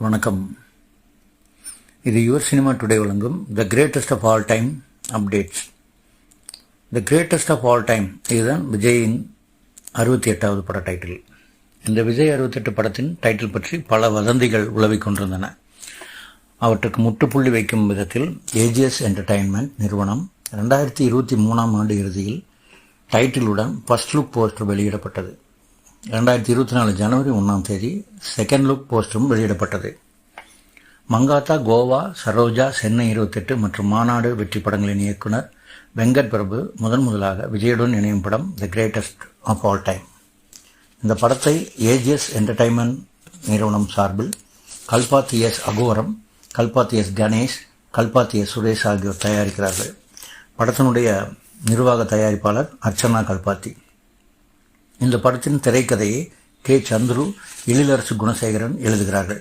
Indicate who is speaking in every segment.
Speaker 1: வணக்கம். இது your cinema today வழங்கும் the greatest of all time updates. The greatest of all time இதுதான் விஜயின் 68வது பட டைட்டில். இந்த விஜய் 68 படத்தின் டைட்டில் பற்றி பல வதந்திகள் உலவிக் கொண்டிருந்தன. அவற்றுக்கு முற்றுப்புள்ளி வைக்கும் விதத்தில் ஏஜிஎஸ் என்டர்டைன்மெண்ட் நிறுவனம் 2023ஆம் ஆண்டு இறுதியில் டைட்டிலுடன் ஃபர்ஸ்ட் லுக் போஸ்டர் வெளியிடப்பட்டது. 2024 ஜனவரி 1ஆம் தேதி செகண்ட் லுக் போஸ்டரும் வெளியிடப்பட்டது. மங்காத்தா, கோவா, சரோஜா, சென்னை 28 மற்றும் மாநாடு வெற்றி படங்களின் இயக்குனர் வெங்கட் பிரபு முதலாக விஜயுடன் இணையும் படம் The Greatest of all Time. இந்த படத்தை ஏஜிஎஸ் என்டர்டைன்மெண்ட் நிறுவனம் சார்பில் Kalpathi S Aghoram, Kalpathi S Ganesh, Kalpathi S Suresh ஆகியோர் தயாரிக்கிறார்கள். படத்தினுடைய நிர்வாக தயாரிப்பாளர் அர்ச்சனா கல்பாத்தி. இந்த படத்தின் திரைக்கதையை கே. சந்துரு, எழிலரசு குணசேகரன் எழுதுகிறார்கள்.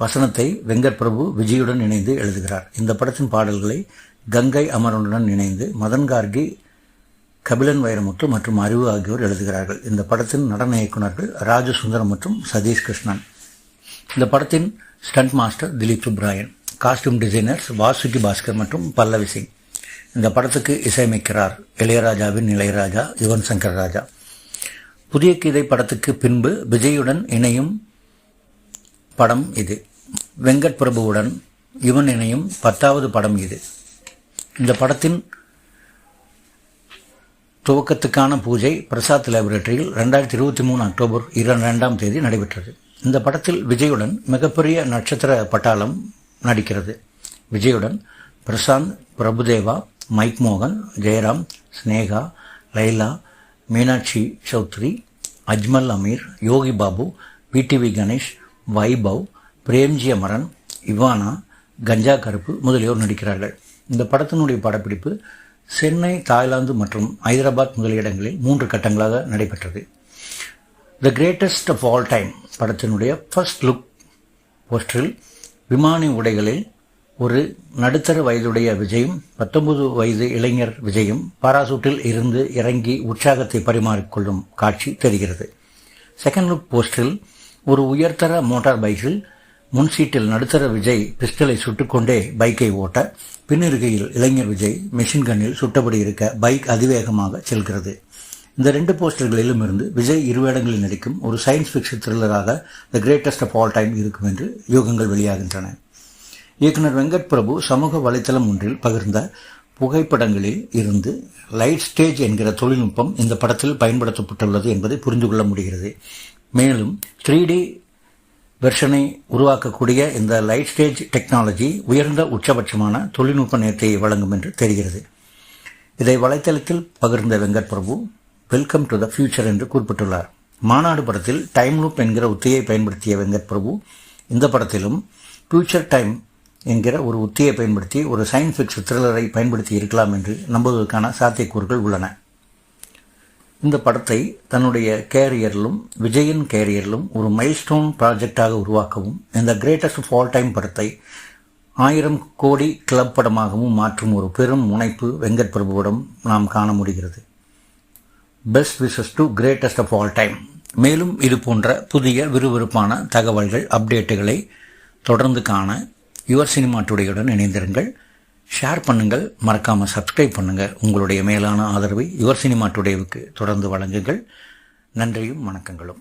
Speaker 1: வசனத்தை வெங்கட் பிரபு விஜயுடன் இணைந்து எழுதுகிறார். இந்த படத்தின் பாடல்களை கங்கை அமரனுடன் இணைந்து மதன் கார்கி, கபிலன் வைரமுத்து மற்றும் அறிவு ஆகியோர் எழுதுகிறார்கள். இந்த படத்தின் நடன இயக்குநர்கள் ராஜு சுந்தரம் மற்றும் சதீஷ் கிருஷ்ணன். இந்த படத்தின் stunt master Dilip Subrayan. Costume designers Vasuki Bhaskar மற்றும் பல்லவி சிங். இந்த படத்துக்கு இசையமைக்கிறார் இளையராஜாவின் இளையராஜா, யுவன் சங்கர் ராஜா. புதிய கீதை படத்துக்கு பின்பு விஜயுடன் இணையும் படம் இது. வெங்கட் பிரபுவுடன் இவன் இணையும் 10வது படம் இது. இந்த படத்தின் துவக்கத்துக்கான பூஜை பிரசாத் லேபரேட்டரியில் 2023 அக்டோபர் 2ஆம் தேதி நடைபெற்றது. இந்த படத்தில் விஜயுடன் மிகப்பெரிய நட்சத்திர பட்டாளம் நடிக்கிறது. விஜயுடன் பிரசாந்த், பிரபுதேவா, மைக் மோகன், ஜெயராம், ஸ்னேகா, லைலா, மீனாட்சி சௌத்ரி, அஜ்மல் அமீர், யோகி பாபு, பிடிவி கணேஷ், வைபவ், பிரேம்ஜி அமரன், இவானா, கஞ்சா கருப்பு முதலியோர் நடிக்கிறார்கள். இந்த படத்தினுடைய படப்பிடிப்பு சென்னை, தாய்லாந்து மற்றும் ஹைதராபாத் முதலிய இடங்களில் 3 கட்டங்களாக நடைபெற்றது. The greatest of all time படத்தினுடைய ஃபர்ஸ்ட் லுக் போஸ்டரில் விமானி உடைகளில் ஒரு நடுத்தர வயதுடைய விஜயும் 19 வயது இளைஞர் விஜயும் பாராசூட்டில் இருந்து இறங்கி உற்சாகத்தை பரிமாறிக்கொள்ளும் காட்சி தெரிகிறது. செகண்ட் லுக் போஸ்டரில் ஒரு உயர்தர மோட்டார் பைக்கில் முன்சீட்டில் நடுத்தர விஜய் பிஸ்டலை சுட்டுக்கொண்டே பைக்கை ஓட்ட, பின்னிருக்கையில் இளைஞர் விஜய் மெஷின் கன்னில் சுட்டபடி இருக்க பைக் அதிவேகமாக செல்கிறது. இந்த 2 போஸ்டர்களிலும் இருந்து விஜய் இருவேடங்களில் நடிக்கும் ஒரு சயின்ஸ் ஃபிக்ஷன் த்ரில்லராக The greatest of all Time இருக்கும் என்று யூகங்கள் வெளியாகின்றன. இயக்குனர் வெங்கட் பிரபு சமூக வலைத்தளம் ஒன்றில் பகிர்ந்த புகைப்படங்களில் இருந்து லைட் ஸ்டேஜ் என்கிற தொழில்நுட்பம் இந்த படத்தில் பயன்படுத்தப்பட்டுள்ளது என்பதை புரிந்து கொள்ள முடிகிறது. மேலும் 3D வெர்ஷனை உருவாக்கக்கூடிய இந்த லைட் ஸ்டேஜ் டெக்னாலஜி உயர்ந்த உச்சபட்சமான தொழில்நுட்ப நேர்த்தியை வழங்கும் என்று தெரிகிறது. இதை வலைத்தளத்தில் பகிர்ந்த Venkat Prabhu welcome to the future என்று குறிப்பிட்டுள்ளார். மாநாடு படத்தில் டைம் லூப் என்கிற உத்தியை பயன்படுத்திய வெங்கட் பிரபு இந்த படத்திலும் ஃபியூச்சர் டைம் என்கிற ஒரு உத்தியை பயன்படுத்தி ஒரு சயின்ஸ் ஃபிக்ஷன் த்ரில்லரை பயன்படுத்தி இருக்கலாம் என்று நம்புவதற்கான சாத்தியக்கூறுகள் உள்ளன. இந்த படத்தை தன்னுடைய கேரியரிலும் விஜயின் கேரியரிலும் ஒரு மைல்ஸ்டோன் ப்ராஜெக்டாக உருவாக்கவும், இந்த கிரேட்டஸ்ட் ஆஃப் ஆல் டைம் படத்தை 1000 கோடி கிளப் படமாகவும் மாற்றும் ஒரு பெரும் முனைப்பு வெங்கட் பிரபுவிடம் நாம் காண முடிகிறது. Best wishes to greatest of all time. மேலும் இது போன்ற புதிய விறுவிறுப்பான தகவல்கள், அப்டேட்டுகளை தொடர்ந்து காண யுவர் சினிமா டுடேயுடன் இணைந்திருங்கள். ஷேர் பண்ணுங்கள், மறக்காமல் சப்ஸ்கிரைப் பண்ணுங்கள். உங்களுடைய மேலான ஆதரவை யுவர் சினிமா டுடேவுக்கு தொடர்ந்து வழங்குங்கள். நன்றியும் வணக்கங்களும்.